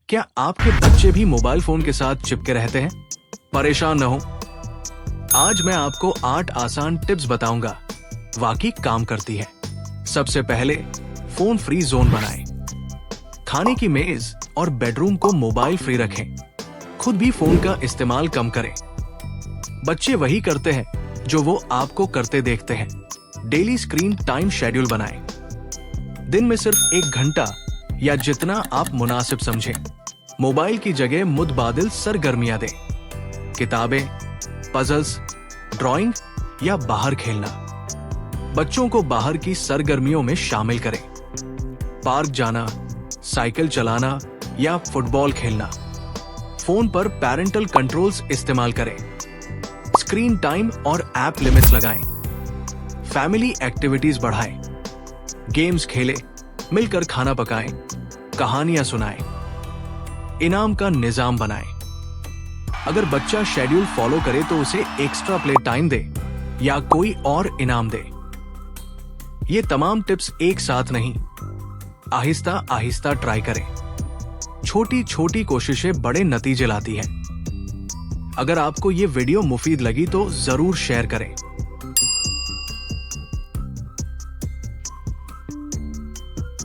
क्या आपके बच्चे भी मोबाइल फोन के साथ चिपके रहते हैं? परेशान न हो, आज मैं आपको 8 आसान टिप्स बताऊंगा, वाकई काम करती है। सबसे पहले फोन फ्री जोन बनाएं। खाने की मेज और बेडरूम को मोबाइल फ्री रखें। खुद भी फोन का इस्तेमाल कम करें। बच्चे वही करते हैं जो वो आपको करते देखते हैं। डेली स्क्रीन टाइम शेड्यूल बनाएं। दिन में सिर्फ 1 घंटा या जितना आप मुनासिब समझें। मोबाइल की जगह मुतबादिल सरगर्मियां दें। किताबें, पजल्स, ड्राइंग या बाहर खेलना। बच्चों को बाहर की सरगर्मियों में शामिल करें। पार्क जाना, साइकिल चलाना या फुटबॉल खेलना। फोन पर पैरेंटल कंट्रोल्स इस्तेमाल करें। स्क्रीन टाइम और ऐप लिमिट्स लगाएं। फैमिली एक्टिविटीज बढ़ाएं। गेम्स खेलें, मिलकर खाना पकाएं, कहानियां सुनाएं। इनाम का निजाम बनाएं। अगर बच्चा शेड्यूल फॉलो करे तो उसे एक्स्ट्रा प्ले टाइम दे या कोई और इनाम दे। ये तमाम टिप्स एक साथ नहीं, आहिस्ता आहिस्ता ट्राई करें। छोटी छोटी कोशिशें बड़े नतीजे लाती हैं। अगर आपको ये वीडियो मुफीद लगी तो जरूर शेयर करें।